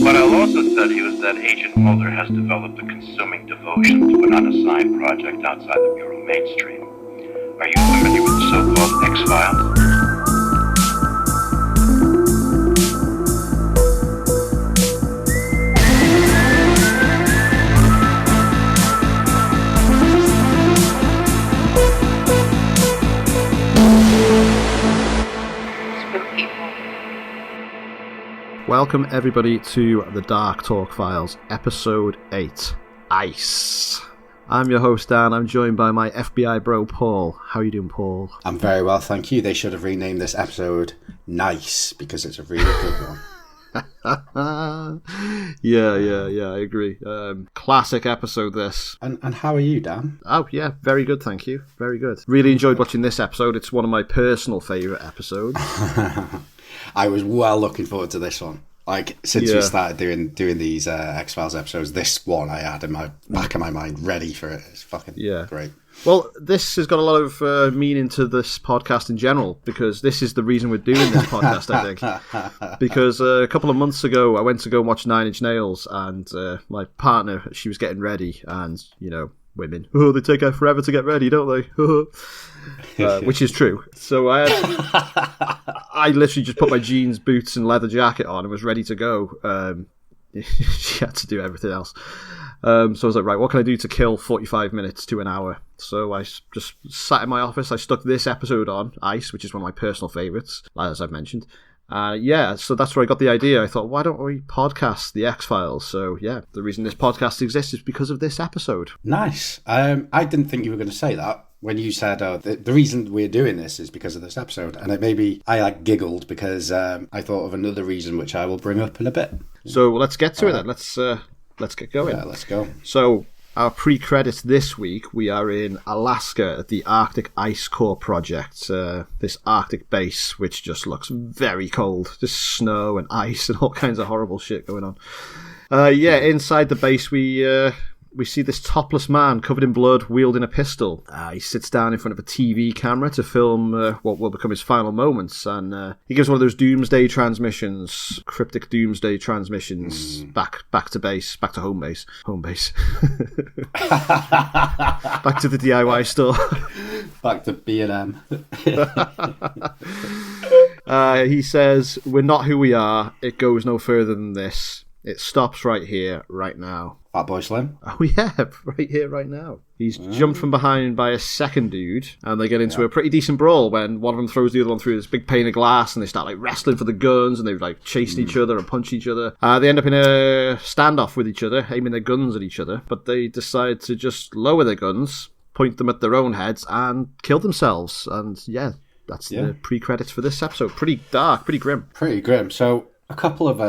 What I'll also tell you is that Agent Mulder has developed a consuming devotion to an unassigned project outside the Bureau mainstream. Are you familiar with the so-called X-Files? Welcome everybody to the Dark Talk Files, episode 8, Ice. I'm your host Dan, I'm joined by my FBI bro Paul. How are you doing, Paul? I'm very well, thank you. They should have renamed this episode Nice, because it's a really good one. Yeah, I agree. Classic episode this. And how are you, Dan? Oh yeah, very good, thank you. Very good. Really enjoyed watching this episode. It's one of my personal favourite episodes. I was well looking forward to this one. Like, since we started doing these X-Files episodes, this one I had in my back of my mind, ready for it. It's fucking great. Well, this has got a lot of meaning to this podcast in general, because this is the reason we're doing this podcast, I think. Because a couple of months ago, I went to go watch Nine Inch Nails, and my partner, she was getting ready, and, you know, women, they take forever to get ready, don't they? Which is true. So I literally just put my jeans, boots and leather jacket on and was ready to go. She had to do everything else. So I was like, right, what can I do to kill 45 minutes to an hour? So I just sat in my office. I stuck this episode on, Ice, which is one of my personal favourites, as I've mentioned. So that's where I got the idea. I thought, why don't we podcast the X-Files? So yeah, the reason this podcast exists is because of this episode. Nice. I didn't think you were going to say that when you said, the reason we're doing this is because of this episode. And I giggled because I thought of another reason, which I will bring up in a bit. So let's get to it then. Let's get going. Yeah, let's go. So our pre-credits this week, we are in Alaska at the Arctic Ice Core Project, this Arctic base, which just looks very cold. Just snow and ice and all kinds of horrible shit going on. Inside the base, we see this topless man covered in blood wielding a pistol. He sits down in front of a TV camera to film what will become his final moments, and he gives one of those doomsday transmissions, cryptic doomsday transmissions, back to base, back to home base, back to the DIY store, back to B&M. He says, "We're not who we are. It goes no further than this. It stops right here, right now." Fatboy Slim? Oh yeah, right here, right now. He's jumped from behind by a second dude, and they get into a pretty decent brawl when one of them throws the other one through this big pane of glass, and they start like wrestling for the guns, and they're like chasing each other and punching each other. They end up in a standoff with each other, aiming their guns at each other, but they decide to just lower their guns, point them at their own heads, and kill themselves. And that's the pre-credits for this episode. Pretty dark, pretty grim. Pretty grim. So a couple of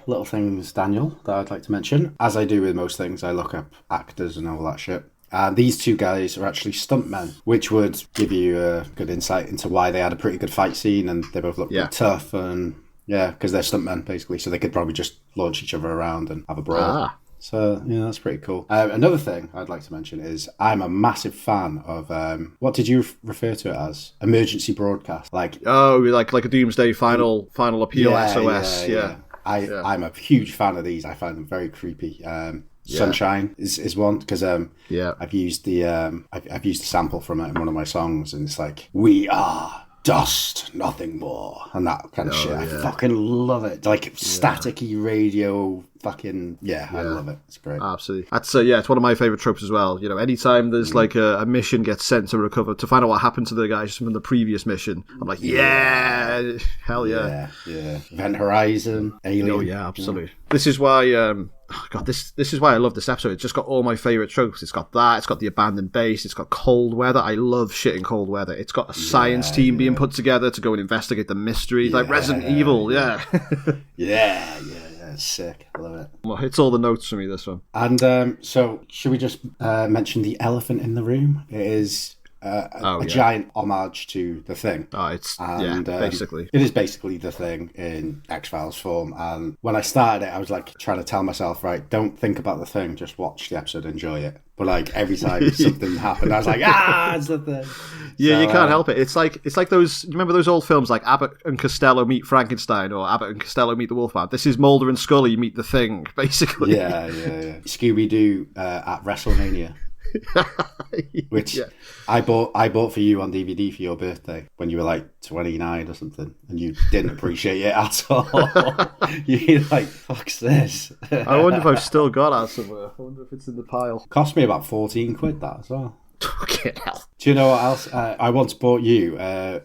little things, Daniel, that I'd like to mention. As I do with most things, I look up actors and all that shit. These two guys are actually stuntmen, which would give you a good insight into why they had a pretty good fight scene, and they both look pretty tough, and because they're stuntmen, basically, so they could probably just launch each other around and have a brawl. So, that's pretty cool. Another thing I'd like to mention is I'm a massive fan of, what did you refer to it as? Emergency broadcast. Like a doomsday final appeal SOS. I'm a huge fan of these. I find them very creepy. Sunshine is one, because I've used the sample from it in one of my songs, and it's like, we are dust, nothing more, and that kind of shit. I fucking love it. Like staticky radio, fucking I love it. It's great. Absolutely. That's it's one of my favourite tropes as well. You know, anytime there's like a mission gets sent to recover to find out what happened to the guys from the previous mission, I'm like, hell yeah. Event Horizon, Alien. Oh yeah, absolutely. This is why this is why I love this episode. It's just got all my favourite tropes. It's got that, it's got the abandoned base, it's got cold weather. I love shit in cold weather. It's got a science team being put together to go and investigate the mystery, like Resident Evil. It's sick. I love it. Well, it's all the notes for me, this one. And so should we just mention the elephant in the room? It is a giant homage to The Thing. Oh, it's basically. It is basically The Thing in X-Files form. And when I started it, I was like trying to tell myself, right, don't think about The Thing, just watch the episode, enjoy it. But like every time something happened, I was like, it's The Thing. Yeah, so, you can't help it. It's like those. You remember those old films like Abbott and Costello Meet Frankenstein or Abbott and Costello Meet the Wolfman? This is Mulder and Scully meet The Thing, basically. Yeah. Scooby-Doo at WrestleMania. Which I bought for you on DVD for your birthday when you were like 29 or something, and you didn't appreciate it at all. You're like, fuck's this. I wonder if I've still got that somewhere. I wonder if it's in the pile. Cost me about 14 quid, that as well. Fucking hell. Do you know what else? I once bought you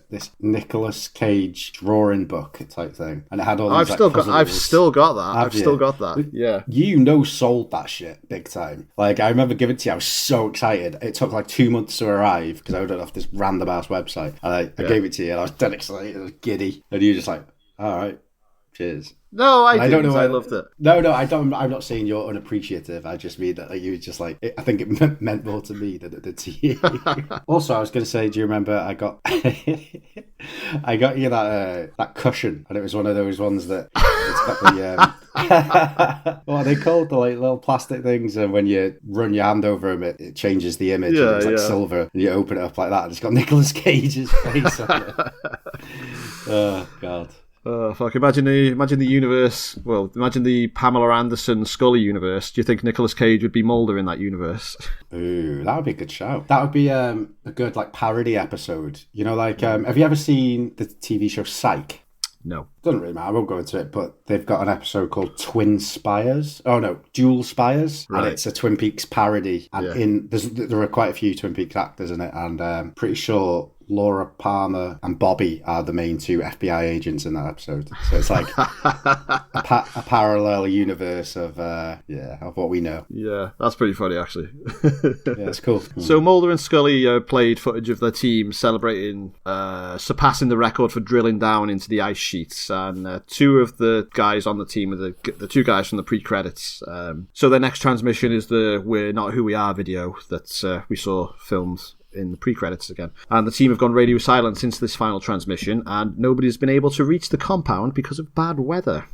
this Nicolas Cage drawing book type thing, and it had all these. I've still got that. Yeah. You sold that shit big time. Like I remember giving it to you. I was so excited. It took like 2 months to arrive because I ordered it off this random ass website, and I gave it to you, and I was dead excited. I was giddy, and you were just like, all right, cheers. No, I don't know. I loved it. No, I don't. I'm not saying you're unappreciative. I just mean that like, you were just like. I think it meant more to me than it did to you. Also, I was going to say, do you remember I got you that cushion, and it was one of those ones that it's got the what are they called, the like little plastic things, and when you run your hand over them, it changes the image. And it's like silver, and you open it up like that, and it's got Nicolas Cage's face on it. Oh God. Oh, fuck. Imagine the universe. Well, imagine the Pamela Anderson Scully universe. Do you think Nicolas Cage would be Mulder in that universe? Ooh, that would be a good show. That would be a good like parody episode. You know, like have you ever seen the TV show Psych? No. Doesn't really matter, I won't go into it, but they've got an episode called Twin Spires. Oh no, Dual Spires. Right. And it's a Twin Peaks parody. And there are quite a few Twin Peaks actors in it, and pretty sure Laura Palmer and Bobby are the main two FBI agents in that episode. So it's like a parallel universe of what we know. Yeah, that's pretty funny, actually. Yeah, it's cool. So Mulder and Scully played footage of their team celebrating surpassing the record for drilling down into the ice sheets, and two of the guys on the team are the two guys from the pre-credits. So their next transmission is the "We're Not Who We Are" video that we saw filmed in the pre-credits again. And the team have gone radio silent since this final transmission, and nobody's been able to reach the compound because of bad weather.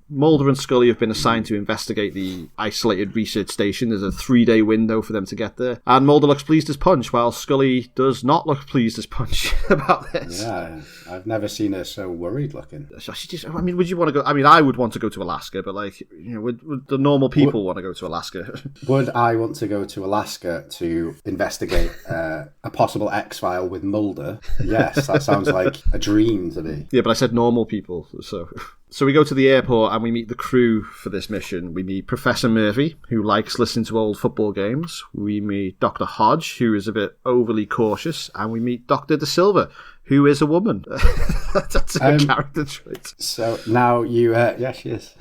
Mulder and Scully have been assigned to investigate the isolated research station. There's a 3-day window for them to get there. And Mulder looks pleased as punch, while Scully does not look pleased as punch about this. Yeah, I've never seen her so worried looking. Would you want to go? I mean, I would want to go to Alaska, but would the normal people want to go to Alaska? Would I want to go to Alaska to investigate a possible X-File with Mulder? Yes, that sounds like a dream to me. Yeah, but I said normal people, So we go to the airport and we meet the crew for this mission. We meet Professor Murphy, who likes listening to old football games. We meet Dr. Hodge, who is a bit overly cautious. And we meet Dr. De Silva, who is a woman. That's a good character trait. So now you... she is.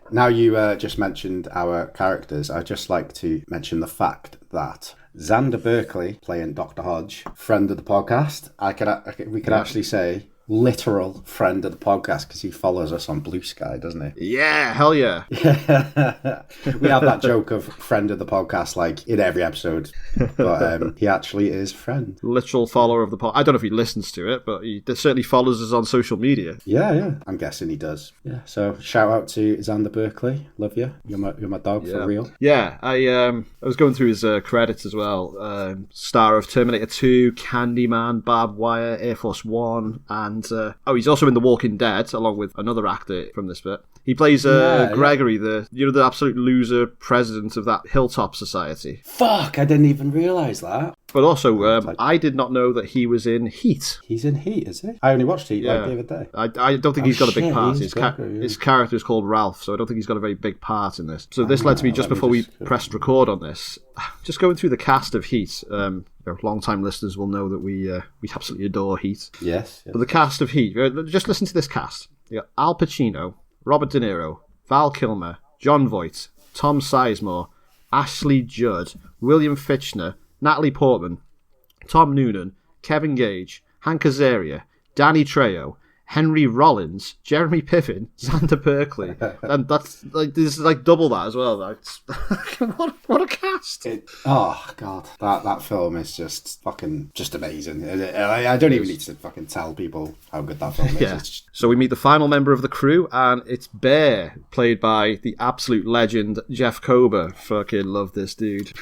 Now you just mentioned our characters. I'd just like to mention the fact that Xander Berkeley, playing Dr. Hodge, friend of the podcast, we could actually say... literal friend of the podcast because he follows us on Blue Sky, doesn't he? Yeah, hell yeah. We have that joke of friend of the podcast like in every episode, but he actually is friend. Literal follower of the podcast. I don't know if he listens to it, but he certainly follows us on social media. Yeah. I'm guessing he does. Yeah. So shout out to Xander Berkeley. Love you. You're my dog for real. Yeah. I was going through his credits as well. Star of Terminator 2, Candyman, Barbed Wire, Air Force One, and he's also in The Walking Dead, along with another actor from this bit. He plays Gregory, the absolute loser president of that Hilltop Society. Fuck, I didn't even realise that. But also, I did not know that he was in Heat. He's in Heat, is he? I only watched Heat like the other day. I don't think he's got a big part. His character is called Ralph, so I don't think he's got a very big part in this. So this led to me just before we pressed record on this. Just going through the cast of Heat. Long-time listeners will know that we absolutely adore Heat. Yes. But the cast of Heat, just listen to this cast. You got Al Pacino, Robert De Niro, Val Kilmer, Jon Voight, Tom Sizemore, Ashley Judd, William Fichtner, Natalie Portman, Tom Noonan, Kevin Gage, Hank Azaria, Danny Trejo, Henry Rollins, Jeremy Piven, Xander Berkeley, and that's like this is like double that as well. That's what a cast! Oh god, that film is just fucking just amazing. I don't even need to fucking tell people how good that film is. Yeah. So we meet the final member of the crew, and it's Bear, played by the absolute legend Jeff Kober. Fucking love this dude.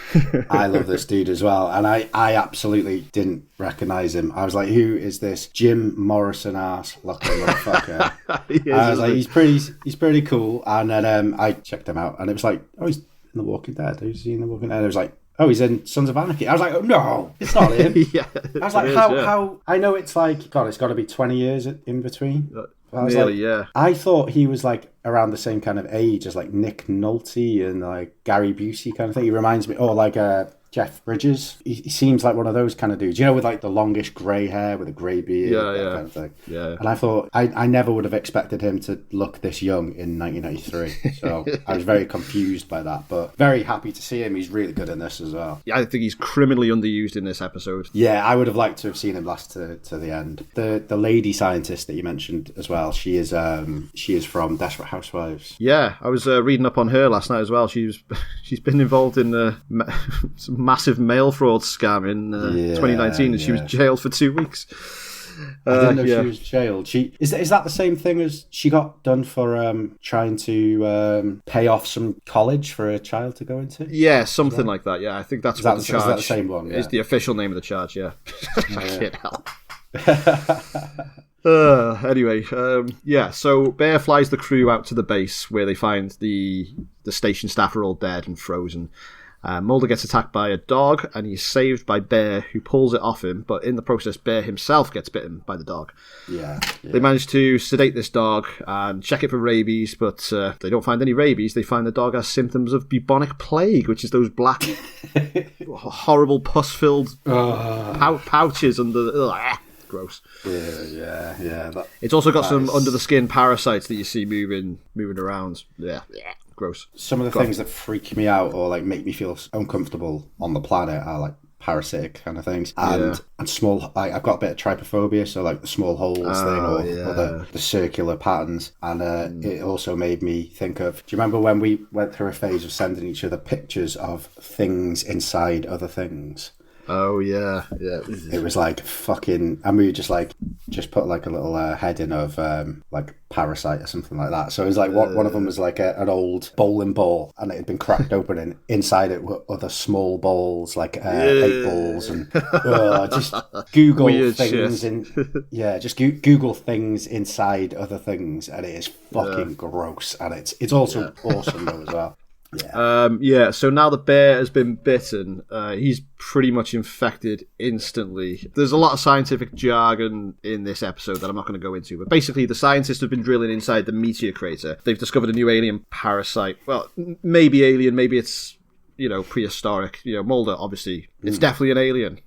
I love this dude as well, and I absolutely didn't recognise him. I was like, who is this Jim Morrison ass looking motherfucker? I was like, he's pretty cool. And then I checked him out, and it was like, oh, he's in The Walking Dead. Who's he in The Walking Dead? And it was like, oh, he's in Sons of Anarchy. I was like, oh, no, it's not him. Yeah, I was like, how? I know it's like, God, it's got to be 20 years in between. I was nearly, like, yeah. I thought he was like around the same kind of age as like Nick Nolte and like Gary Busey kind of thing. He reminds me, like Jeff Bridges. He seems like one of those kind of dudes, with like the longish grey hair with a grey beard, kind of thing. Yeah. And I thought I never would have expected him to look this young in 1993. So I was very confused by that, but very happy to see him. He's really good in this as well. Yeah, I think he's criminally underused in this episode. Yeah, I would have liked to have seen him last to the end. The lady scientist that you mentioned as well, she is from Desperate Housewives. Yeah, I was reading up on her last night as well. She's been involved in some massive mail fraud scam in 2019, and she was jailed for 2 weeks. I didn't know she was jailed. Is that the same thing as she got done for trying to pay off some college for a child to go into? Yeah, something like that. Yeah, I think that's what the charge. Is that the same one? Yeah. Is the official name of the charge? Yeah. Anyway, so Bear flies the crew out to the base where they find the station staff are all dead and frozen. Mulder gets attacked by a dog, and he's saved by Bear, who pulls it off him, but in the process, Bear himself gets bitten by the dog. Yeah. They manage to sedate this dog and check it for rabies, but they don't find any rabies. They find the dog has symptoms of bubonic plague, which is those black, horrible, pus-filled pouches under... gross. Yeah. It's also got some under-the-skin parasites that you see moving around. Yeah. Gross. Some of the things that freak me out or like make me feel uncomfortable on the planet are like parasitic kind of things and small. Like I've got a bit of trypophobia, so like the small holes thing or the circular patterns. And it also made me think of. Do you remember when we went through a phase of sending each other pictures of things inside other things? Oh yeah. It was like fucking, and we just put like a little heading of like parasite or something like that. So it was like one of them was like an old bowling ball, and it had been cracked open, and inside it were other small balls, like 8 balls, and just Google weird things shit. just Google things inside other things, and it is fucking gross, and it's also awesome though as well. So now the bear has been bitten, he's pretty much infected instantly. There's a lot of scientific jargon in this episode that I'm not going to go into, but basically the scientists have been drilling inside the meteor crater. They've discovered a new alien parasite. Well, maybe alien, maybe it's, prehistoric. Mulder, obviously, it's definitely an alien.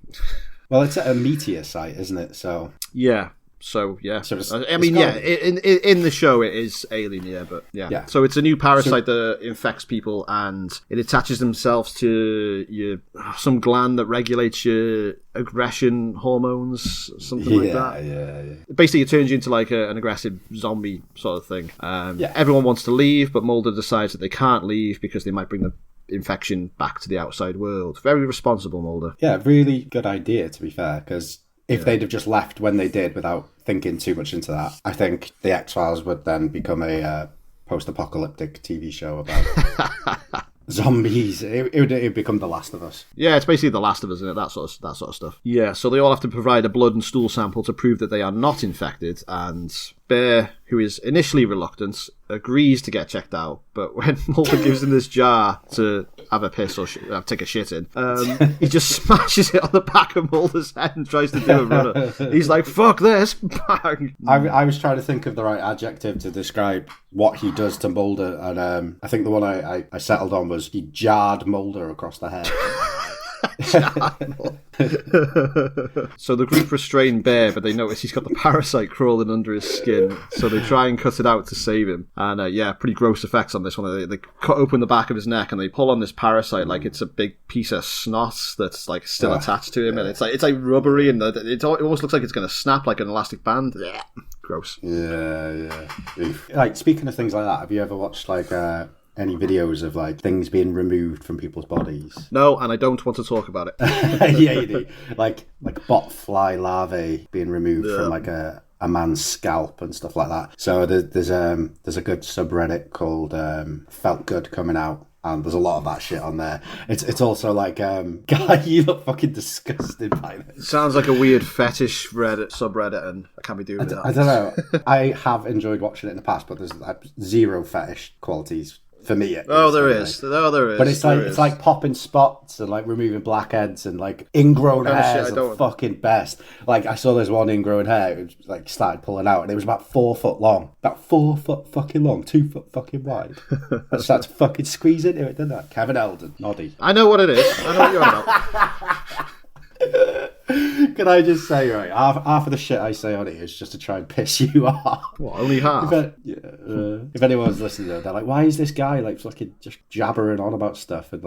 Well, it's at a meteor site, isn't it? So... Yeah. So yeah, so in the show it is alien, but yeah. So it's a new parasite that infects people, and it attaches themselves to some gland that regulates your aggression hormones, something like that. Yeah. Basically, it turns you into like an aggressive zombie sort of thing. Everyone wants to leave, but Mulder decides that they can't leave because they might bring the infection back to the outside world. Very responsible, Mulder. Yeah, really good idea, to be fair, because if they'd have just left when they did without thinking too much into that, I think The X-Files would then become a post-apocalyptic TV show about zombies. It would become The Last of Us. Yeah, it's basically The Last of Us, isn't it? That sort of stuff. Yeah, so they all have to provide a blood and stool sample to prove that they are not infected, and Bear, who is initially reluctant, agrees to get checked out, but when Mulder gives him this jar to have a piss or take a shit in, he just smashes it on the back of Mulder's head and tries to do a runner. He's like, fuck this! Bang! I was trying to think of the right adjective to describe what he does to Mulder, and I think the one I settled on was he jarred Mulder across the head. So the group restrain Bear, but they notice he's got the parasite crawling under his skin, so they try and cut it out to save him. And pretty gross effects on this one. They cut open the back of his neck and they pull on this parasite like it's a big piece of snot that's like still attached to him, and it's like rubbery, and it almost looks like it's going to snap like an elastic band. Gross. Yeah. Oof. Like, speaking of things like that, have you ever watched like any videos of like things being removed from people's bodies? No, and I don't want to talk about it. Yeah, you do. Like botfly larvae being removed from like a man's scalp and stuff like that. So there's a good subreddit called Felt Good coming out. And there's a lot of that shit on there. It's also like, guy, you look fucking disgusted by this. Sounds like a weird fetish subreddit, and I can't be doing it. I don't know. I have enjoyed watching it in the past, but there's like zero fetish qualities for me. There is. But it's like popping spots and like removing blackheads and like ingrown hairs are the fucking best. Like I saw this one ingrown hair, it was like started pulling out, and it was about 4 foot long, about 4 foot fucking long, 2 foot fucking wide. I started to fucking squeeze into it, didn't I? Kevin Eldon, noddy. I know what it is. I know what you're on about. Can I just say, right, half of the shit I say on it is just to try and piss you off. What, only half? If anyone's listening to it, they're like, why is this guy like fucking just jabbering on about stuff? And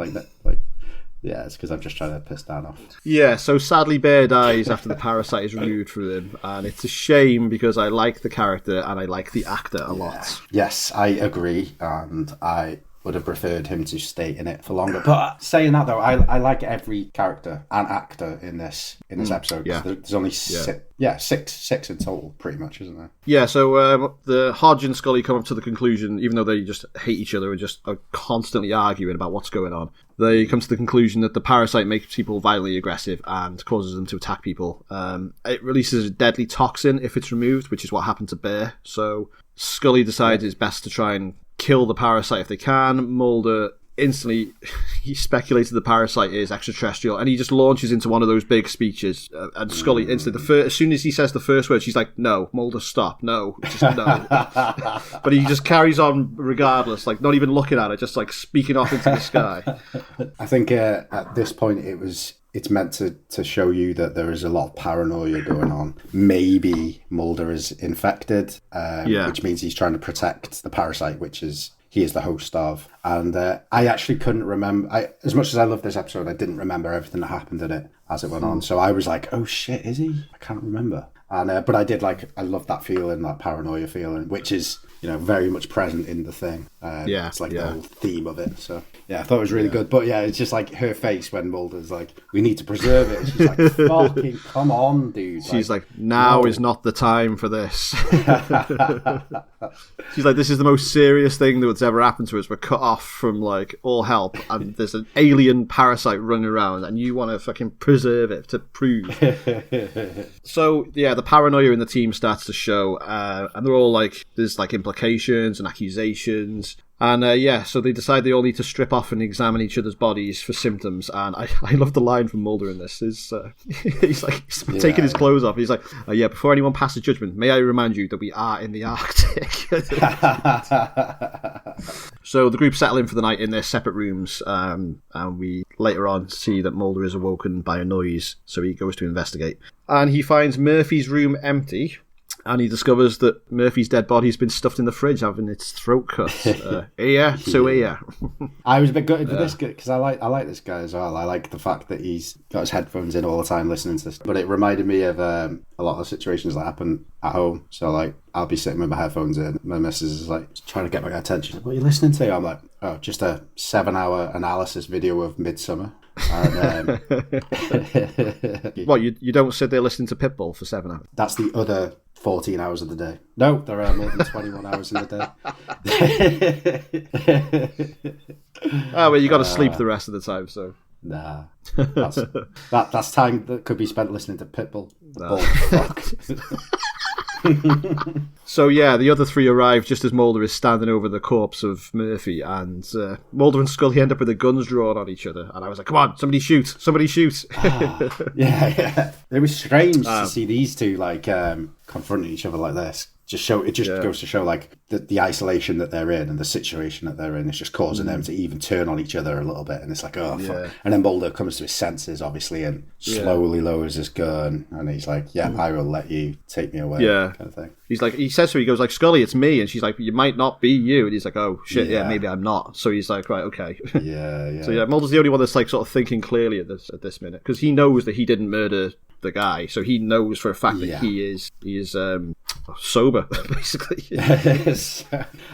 yeah, it's because I'm just trying to piss Dan off. Yeah, so sadly Bear dies after the parasite is removed from him, and it's a shame because I like the character and I like the actor a lot. Yes, I agree, and I would have preferred him to stay in it for longer. But saying that though, I like every character and actor in this episode. Yeah. There's only six in total, pretty much, isn't there? Yeah. So the Hodge and Scully come up to the conclusion, even though they just hate each other and just are constantly arguing about what's going on, they come to the conclusion that the parasite makes people violently aggressive and causes them to attack people. It releases a deadly toxin if it's removed, which is what happened to Bear. So Scully decides it's best to try and kill the parasite if they can. Mulder instantly, he speculated the parasite is extraterrestrial, and he just launches into one of those big speeches. And Scully instantly, as soon as he says the first word, she's like, "No, Mulder, stop, no, just no." But he just carries on regardless, like not even looking at it, just like speaking off into the sky. I think at this point it's meant to show you that there is a lot of paranoia going on. Maybe Mulder is infected, which means he's trying to protect the parasite, which he is the host of. And I actually couldn't remember. As much as I love this episode, I didn't remember everything that happened in it as it went on. So I was like, oh shit, is he? I can't remember. And but I love that feeling, that paranoia feeling, which is very much present in the thing. It's like the whole theme of it. So yeah, I thought it was really good. But yeah, it's just like her face when Mulder's like, we need to preserve it. And she's like, fucking come on, dude. She's like now is not the time for this. She's like, this is the most serious thing that's ever happened to us. We're cut off from like all help, and there's an alien parasite running around, and you want to fucking preserve it to prove. So yeah, the paranoia in the team starts to show, and they're all like, there's like implications and accusations. And so they decide they all need to strip off and examine each other's bodies for symptoms. And I love the line from Mulder in this. He's taking his clothes off. He's like, before anyone passes judgment, may I remind you that we are in the Arctic. So the group settle in for the night in their separate rooms. And we later on see that Mulder is awoken by a noise. So he goes to investigate. And he finds Murphy's room empty. And he discovers that Murphy's dead body has been stuffed in the fridge, having its throat cut. I was a bit gutted for this guy because I like this guy as well. I like the fact that he's got his headphones in all the time listening to this. But it reminded me of a lot of situations that happen at home. So like I'll be sitting with my headphones in. My missus is like trying to get my attention. What are you listening to? I'm like, oh, just a 7-hour analysis video of Midsummer. And, what, you don't sit there listening to Pitbull for 7 hours? That's the other 14 hours of the day. No, there are more than 21 hours in the day. Well, you got to sleep the rest of the time, so. Nah. That's time that could be spent listening to Pitbull. Nah. So yeah, the other three arrive just as Mulder is standing over the corpse of Murphy, and Mulder and Scully end up with their guns drawn on each other, and I was like, come on, somebody shoot. Yeah. It was strange to see these two like confronting each other like this. Goes to show like the isolation that they're in and the situation that they're in. It's just causing them to even turn on each other a little bit, and it's like, oh fuck. And then Mulder comes to his senses obviously and slowly lowers his gun, and he's like, I will let you take me away, kind of thing. He says to her, he goes like, Scully, it's me, and she's like, you might not be you, and he's like, oh shit, maybe I'm not. So he's like, right, okay. Yeah. So Mulder's the only one that's like sort of thinking clearly at this minute, because he knows that he didn't murder the guy, so he knows for a fact that he is sober, basically. Yes.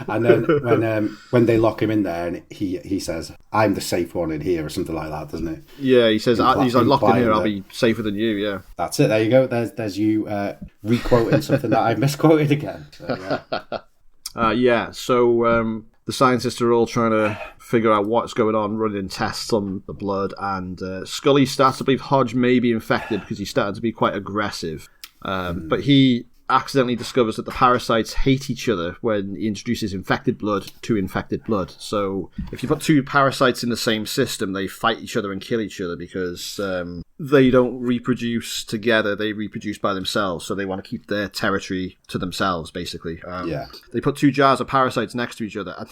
And then when they lock him in there, and he says, "I'm the safe one in here," or something like that, doesn't he? Yeah, he says, "He's like, locked in here. I'll be safer than you." Yeah, that's it. There you go. There's you re-quoting something that I've misquoted again. So, yeah. So the scientists are all trying to figure out what's going on, running tests on the blood, and Scully starts to believe Hodge may be infected because he started to be quite aggressive. But he accidentally discovers that the parasites hate each other when he introduces infected blood to infected blood. So if you put two parasites in the same system, they fight each other and kill each other because they don't reproduce together, they reproduce by themselves, so they want to keep their territory to themselves, basically. They put two jars of parasites next to each other, and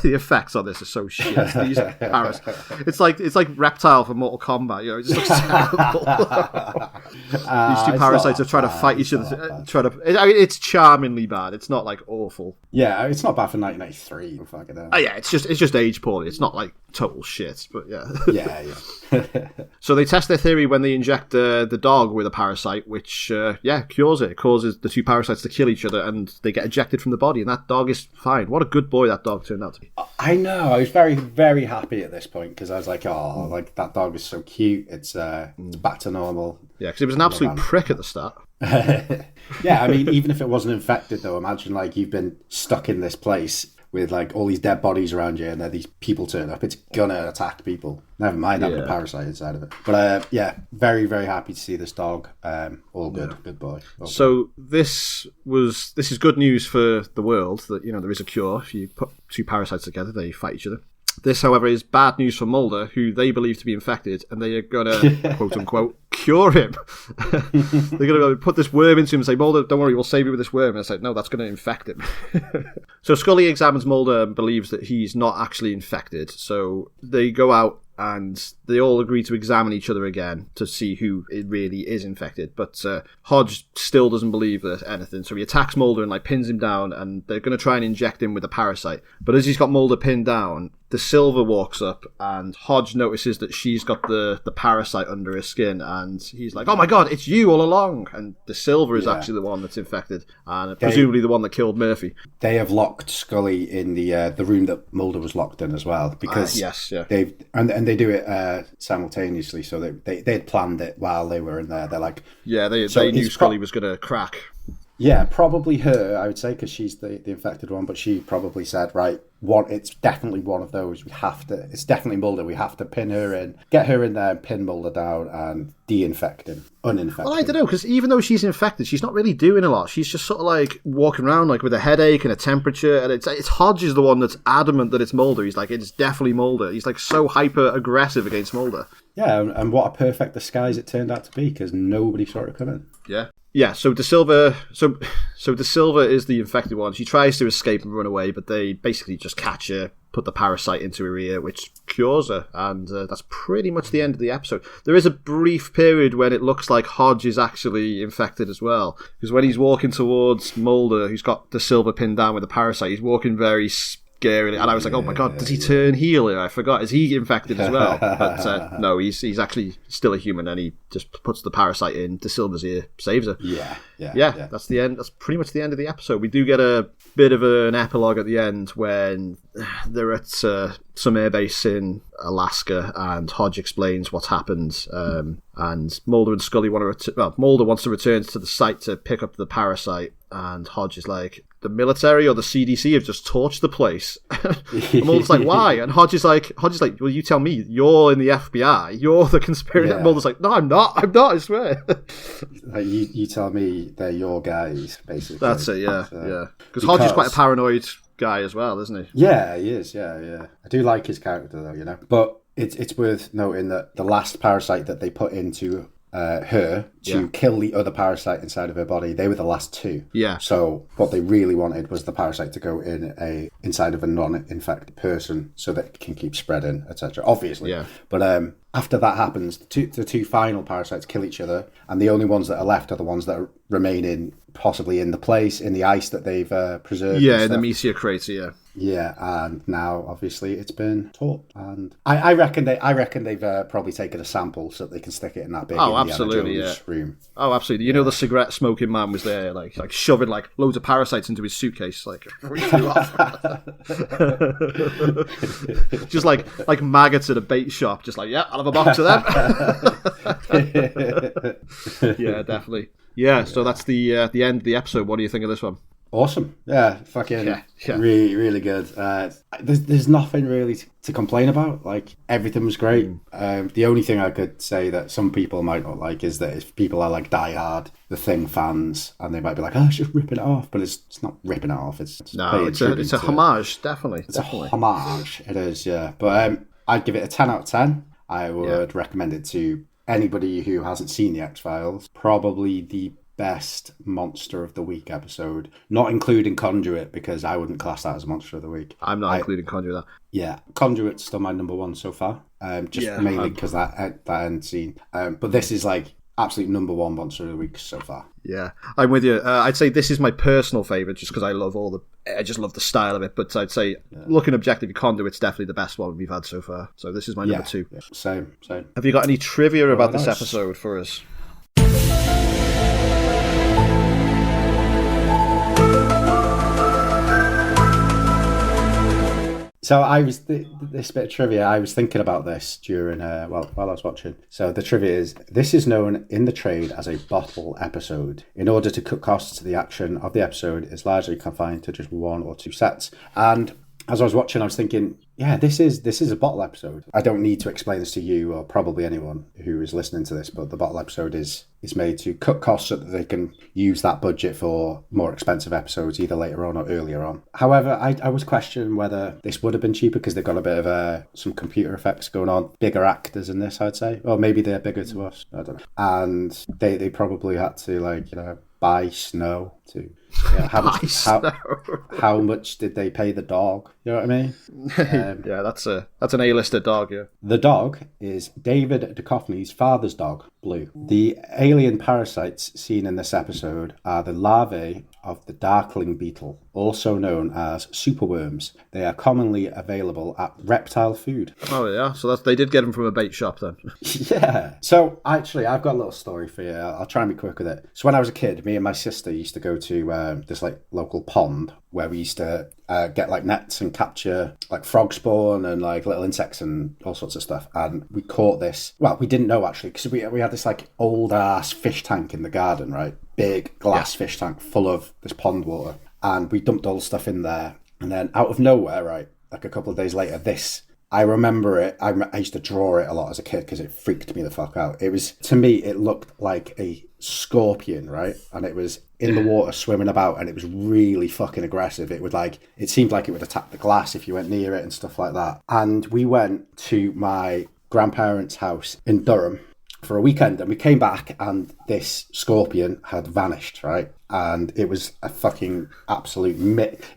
the effects on this are so shit. These it's like Reptile for Mortal Kombat, you know, it just looks terrible. These two parasites are trying to fight each other, it's charmingly bad. It's not like awful. Yeah, it's not bad for 1993. Yeah, it's just aged poorly. It's not like total shit, but yeah. Yeah. So they test their theory when they inject the dog with a parasite, which cures it. It causes the two parasites to kill each other, and they get ejected from the body, and that dog is fine. What a good boy that dog turned out to be. I know. I was very, very happy at this point because I was like, oh, like that dog is so cute. It's back to normal. Yeah, because it was an absolute prick at the start. Yeah, I mean, even if it wasn't infected, though, imagine like you've been stuck in this place with like all these dead bodies around you, and then these people turn up. It's gonna attack people. Never mind having a parasite inside of it. But very, very happy to see this dog. All good, good boy. So this is good news for the world that, you know, there is a cure. If you put two parasites together, they fight each other. This, however, is bad news for Mulder, who they believe to be infected, and they are going to, quote-unquote, cure him. They're going to put this worm into him and say, Mulder, don't worry, we'll save you with this worm. And it's like, no, that's going to infect him. So Scully examines Mulder and believes that he's not actually infected. So they go out and they all agree to examine each other again to see who it really is infected. But Hodge still doesn't believe that anything, so he attacks Mulder and pins him down, and they're going to try and inject him with a parasite. But as he's got Mulder pinned down, De Silva walks up, and Hodge notices that she's got the parasite under her skin, and he's like, oh my god, it's you all along! And De Silva is actually the one that's infected, and presumably the one that killed Murphy. They have locked Scully in the room that Mulder was locked in as well, because they've and they do it simultaneously, so they had planned it while they were in there. They're like, they knew Scully was going to crack. Yeah, probably her, I would say, because she's the infected one, but she probably said, right, it's definitely one of those. It's definitely Mulder. We have to pin her in, get her in there and pin Mulder down and de-infect him, uninfect him. Well, I don't know, because even though she's infected, she's not really doing a lot. She's just sort of like walking around like with a headache and a temperature, and it's Hodge is the one that's adamant that it's Mulder. He's like, it's definitely Mulder. He's like so hyper-aggressive against Mulder. Yeah, and what a perfect disguise it turned out to be, because nobody saw it coming. Yeah, so De Silva is the infected one. She tries to escape and run away, but they basically just catch her, put the parasite into her ear, which cures her, and that's pretty much the end of the episode. There is a brief period when it looks like Hodge is actually infected as well, because when he's walking towards Mulder, who's got De Silva pinned down with the parasite, he's walking very scarily, and I was like, oh my god, does he turn heel here? I forgot, is he infected as well? But no, he's actually still a human, and he just puts the parasite in De Silva's ear, saves her. Yeah, that's the end. That's pretty much the end of the episode. We do get a bit of an epilogue at the end when they're at some airbase in Alaska, and Hodge explains what's happened, and Mulder and Scully Mulder wants to return to the site to pick up the parasite, and Hodge is like, the military or the CDC have just torched the place. And Mulder's like, why? And Hodge is like, well, you tell me. You're in the FBI. You're the conspirator. Yeah. Mulder's like, no, I'm not, I swear. You tell me they're your guys, basically. That's it, yeah. Because Hodge is quite a paranoid guy as well, isn't he? Yeah, he is, yeah. I do like his character, though, you know. But it's worth noting that the last parasite that they put into her to kill the other parasite inside of her body, they were the last two. Yeah. So what they really wanted was the parasite to go inside of a non-infected person so that it can keep spreading, etc. Obviously. Yeah. But after that happens, the two final parasites kill each other, and the only ones that are left are the ones that are remaining possibly in the ice that they've preserved. Yeah, in the Meteor crater, Yeah, and now obviously it's been taught, and I reckon they've probably taken a sample so that they can stick it in that big Indiana Jones room. Oh, absolutely. You know, the cigarette smoking man was there, like shoving like loads of parasites into his suitcase, like just like maggots at a bait shop, just like, yeah, I'll have a box of them. Yeah, definitely. Yeah, so that's the end of the episode. What do you think of this one? Awesome. Yeah, fucking really, really good. There's nothing really to complain about. Like, everything was great. The only thing I could say that some people might not like is that if people are like diehard The Thing fans, and they might be like, oh, it's just ripping it off, but it's not ripping it off. It's a homage, definitely. It's a homage. It is, yeah. But I'd give it a 10 out of 10. I would recommend it to anybody who hasn't seen the X-Files. Probably the best Monster of the Week episode, not including Conduit, because I wouldn't class that as a Monster of the Week. I'm not including Conduit. Yeah, Conduit's still my number one so far, mainly because that end scene. But this is like absolute number one Monster of the Week so far. Yeah, I'm with you. I'd say this is my personal favourite just because I just love the style of it. But I'd say, looking objectively, Conduit's definitely the best one we've had so far. So this is my number 2. Yeah, same. Have you got any trivia about this episode for us? So this bit of trivia, I was thinking about this during, while I was watching. So the trivia is, this is known in the trade as a bottle episode. In order to cut costs, the action of the episode is largely confined to just 1 or 2 sets. And as I was watching, I was thinking, yeah, this is a bottle episode. I don't need to explain this to you or probably anyone who is listening to this, but the bottle episode is made to cut costs so that they can use that budget for more expensive episodes either later on or earlier on. However, I was questioning whether this would have been cheaper because they've got a bit of some computer effects going on. Bigger actors in this, I'd say. Or maybe they're bigger to us. I don't know. And they probably had to buy snow to... Yeah, how much did they pay the dog? You know what I mean? Yeah, that's an A-lister dog. Yeah, the dog is David Duchovny's father's dog, Blue. The alien parasites seen in this episode are the larvae of the darkling beetle, also known as superworms. They are commonly available at reptile food. Oh yeah, so they did get them from a bait shop then. Yeah. So actually, I've got a little story for you. I'll try and be quick with it. So when I was a kid, me and my sister used to go to this like local pond where we used to get like nets and capture like frog spawn and like little insects and all sorts of stuff. And we caught this. Well, we didn't know actually because we had this like old ass fish tank in the garden, right? Big glass fish tank full of this pond water, and we dumped all the stuff in there. And then out of nowhere, right, like a couple of days later, I remember it. I used to draw it a lot as a kid because it freaked me the fuck out. It was, to me, it looked like a scorpion, right? And it was in the water swimming about, and it was really fucking aggressive. It seemed like it would attack the glass if you went near it and stuff like that. And we went to my grandparents' house in Durham for a weekend, and we came back and this scorpion had vanished, right? And it was a fucking absolute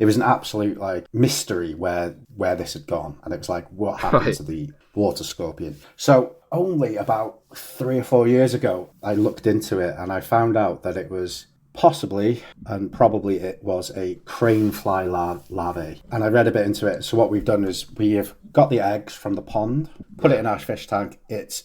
it was an absolute like mystery where this had gone. And it was like, what happened to the water scorpion? So only about 3 or 4 years ago I looked into it and I found out that it was possibly and probably it was a crane fly larvae. And I read a bit into it. So what we've done is we have got the eggs from the pond, put it in our fish tank. It's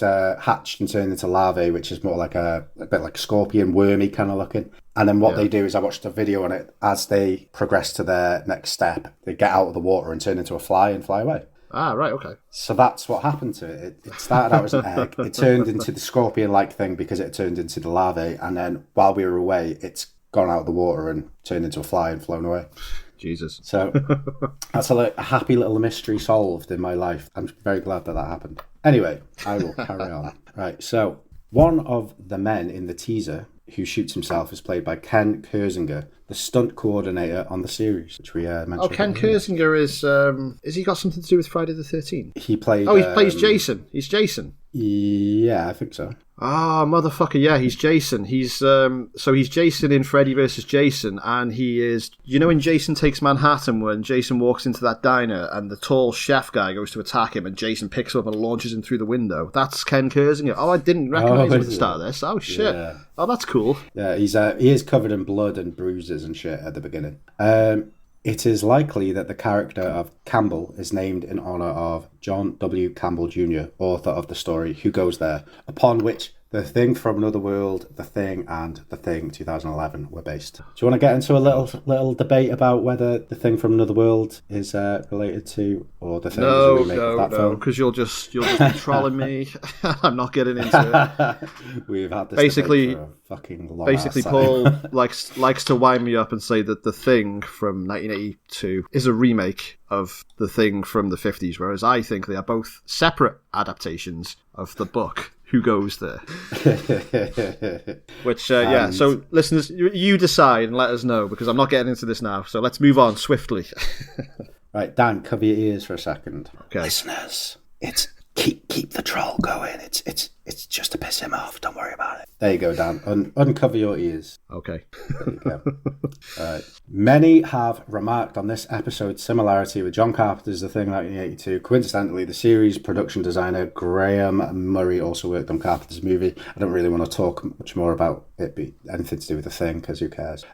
hatched and turned into larvae, which is more like a bit like scorpion, wormy kind of looking. And then what they do is, I watched a video on it, as they progress to their next step, they get out of the water and turn into a fly and fly away. Ah, right, okay. So that's what happened to it. It started out as an egg. It turned into the scorpion-like thing because it turned into the larvae. And then while we were away, it's gone out of the water and turned into a fly and flown away. Jesus. So that's a happy little mystery solved in my life. I'm very glad that happened. Anyway, I will carry on. Right, so one of the men in the teaser who shoots himself is played by Ken Kersinger, the stunt coordinator on the series, which we mentioned. Oh, Ken Kersinger is he got something to do with Friday the 13th? He played... Oh, he plays Jason. He's Jason. Yeah, I think so. Ah, motherfucker, yeah, he's Jason. He's Jason in Freddy vs. Jason, and he is... You know when Jason Takes Manhattan, when Jason walks into that diner and the tall chef guy goes to attack him and Jason picks him up and launches him through the window? That's Ken Kersinger. Oh, I didn't recognise him at the start of this. Oh, shit. Yeah. Oh, that's cool. Yeah, he is covered in blood and bruises and shit at the beginning. It is likely that the character of Campbell is named in honor of John W. Campbell Jr., author of the story Who Goes There, upon which The Thing from Another World, The Thing, and The Thing 2011 were based. Do you want to get into a little debate about whether The Thing from Another World is related to, or The Thing is a remake of that film? No, because you'll just be trolling me. I'm not getting into it. We've had this basically for a fucking long Basically, Paul likes to wind me up and say that The Thing from 1982 is a remake of The Thing from the 50s, whereas I think they are both separate adaptations of the book Who Goes There. Which, so listeners, you decide and let us know, because I'm not getting into this now, so let's move on swiftly. Right, Dan, cover your ears for a second. Okay. Listeners, it's keep the troll going. It's just to piss him off. Don't worry about it. There you go, Dan. Uncover your ears. Okay. There you go. Many have remarked on this episode's similarity with John Carpenter's The Thing 1982. Coincidentally, the series production designer Graham Murray also worked on Carpenter's movie. I don't really want to talk much more about it be anything to do with The Thing, because who cares?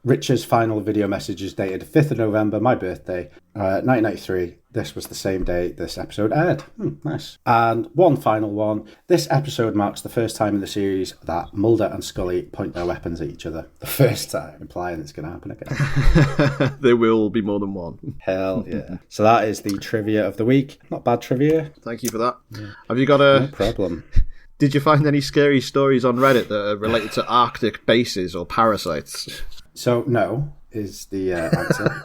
Richard's final video message is dated 5th of November, my birthday, 1993. This was the same day this episode aired. Nice. And one final one. This episode marks the first time in the series that Mulder and Scully point their weapons at each other. The first time, implying it's going to happen again. There will be more than one. Hell yeah. So that is the trivia of the week. Not bad trivia. Thank you for that. Yeah. Have you got a... No problem. Did you find any scary stories on Reddit that are related to Arctic bases or parasites? So, no, is the answer.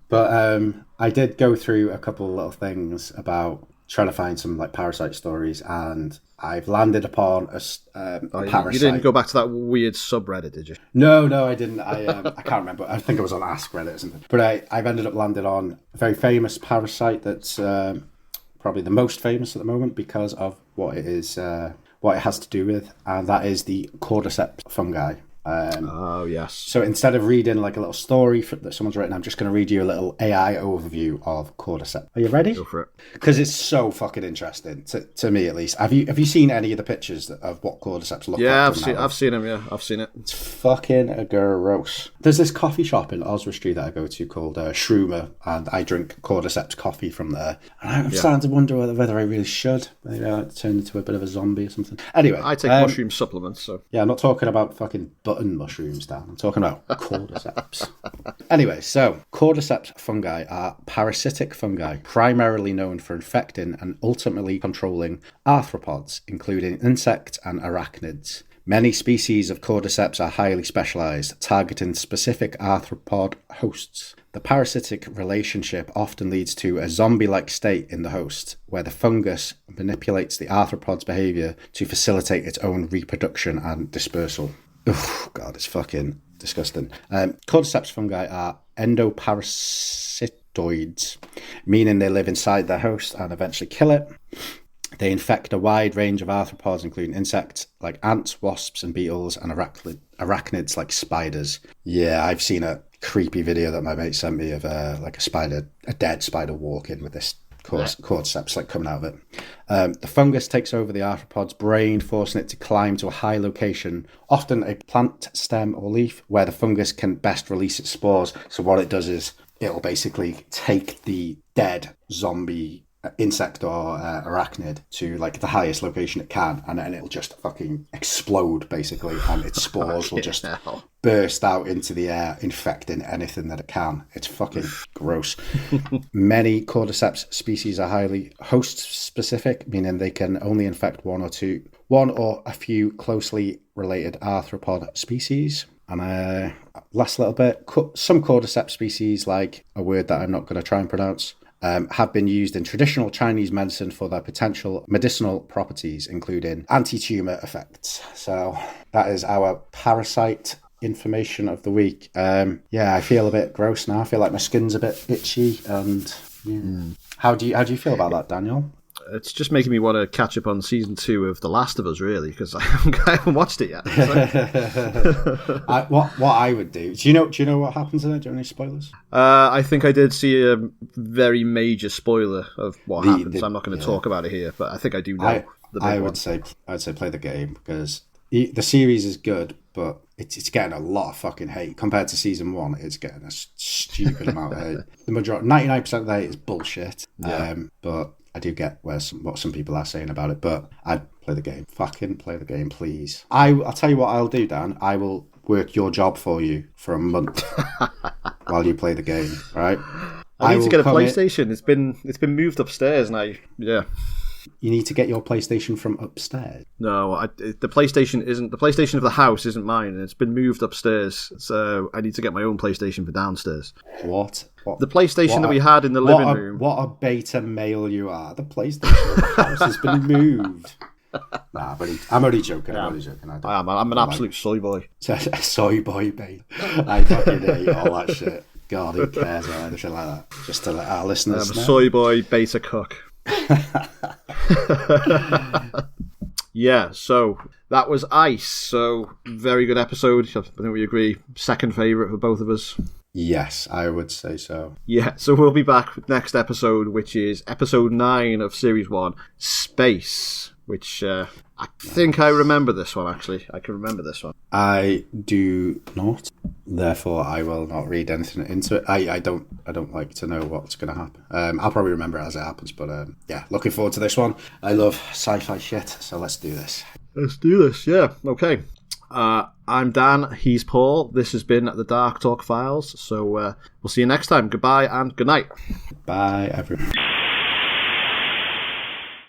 But I did go through a couple of little things about trying to find some like parasite stories, and I've landed upon a parasite. You didn't go back to that weird subreddit, did you? No, I didn't. I can't remember. I think it was on Ask Reddit or something. But I've ended up landed on a very famous parasite that's probably the most famous at the moment because of what it is, what it has to do with, and that is the cordyceps fungi. Oh, yes. So instead of reading like a little story that someone's written, I'm just going to read you a little AI overview of cordyceps. Are you ready? Go for it. Because it's so fucking interesting, to me at least. Have you seen any of the pictures of what cordyceps look like? Yeah, I've seen them, yeah. I've seen it. It's fucking gross. There's this coffee shop in Oswestry Street that I go to called Shroomer, and I drink cordyceps coffee from there. And I'm starting to wonder whether I really should. Maybe I turn into a bit of a zombie or something. Anyway. I take mushroom supplements, so... Yeah, I'm not talking about fucking button mushrooms, Dan. I'm talking about cordyceps. Anyway, so cordyceps fungi are parasitic fungi, primarily known for infecting and ultimately controlling arthropods, including insects and arachnids. Many species of cordyceps are highly specialized, targeting specific arthropod hosts. The parasitic relationship often leads to a zombie-like state in the host, where the fungus manipulates the arthropod's behavior to facilitate its own reproduction and dispersal. Oh, God, it's fucking disgusting. Cordyceps fungi are endoparasitoids, meaning they live inside their host and eventually kill it. They infect a wide range of arthropods, including insects like ants, wasps, and beetles, and arachnids like spiders. Yeah, I've seen a creepy video that my mate sent me of like a dead spider walking with this cordyceps like coming out of it. The fungus takes over the arthropod's brain, forcing it to climb to a high location, often a plant stem or leaf, where the fungus can best release its spores. So what it does is it'll basically take the dead zombie insect or arachnid to like the highest location it can, and then it'll just fucking explode basically, and its spores will just burst out into the air, infecting anything that it can. It's fucking gross. Many cordyceps species are highly host specific, meaning they can only infect one or a few closely related arthropod species. And last little bit, some cordyceps species, like a word that I'm not going to try and pronounce, have been used in traditional Chinese medicine for their potential medicinal properties, including anti-tumor effects. So that is our parasite information of the week. I feel a bit gross now. I feel like my skin's a bit itchy. And how do you feel about that, Daniel? It's just making me want to catch up on season 2 of The Last of Us, really, because I haven't watched it yet. What I would do? Do you know what happens in it? Do you have any spoilers? I think I did see a very major spoiler of what happens. I'm not going to talk about it here, but I think I do know. I'd say play the game, because The series is good, but it's getting a lot of fucking hate compared to season 1. It's getting a stupid amount of hate. The majority, 99% of the hate is bullshit. Yeah. But I do get what some people are saying about it. But I'd play the game. Fucking play the game, please. I'll tell you what I'll do, Dan. I will work your job for you for a month while you play the game. Right? I need to get a PlayStation. It's been moved upstairs, and You need to get your PlayStation from upstairs. No, the PlayStation of the house isn't mine, and it's been moved upstairs. So I need to get my own PlayStation for downstairs. What? The PlayStation that we had in the living room. What a beta male you are! The PlayStation of the house has been moved. Nah, but I'm only joking. I'm only joking. I'm an absolute soy boy. Soy boy, mate. I fucking hate all that shit. God, who cares about anything like that? Just to let our listeners know. I'm a soy boy beta cook. Yeah, so that was Ice. So very good episode. I think we agree. Second favourite for both of us. Yes, I would say so. Yeah, so we'll be back with next episode, which is episode 9 of series 1, Space, which I think I remember this one, actually. I can remember this one. I do not. Therefore, I will not read anything into it. I don't like to know what's going to happen. I'll probably remember it as it happens, but yeah, looking forward to this one. I love sci-fi shit, so let's do this. Let's do this, yeah. Okay. I'm Dan, he's Paul. This has been the Dark Talk Files, so we'll see you next time. Goodbye and good night. Bye, everyone.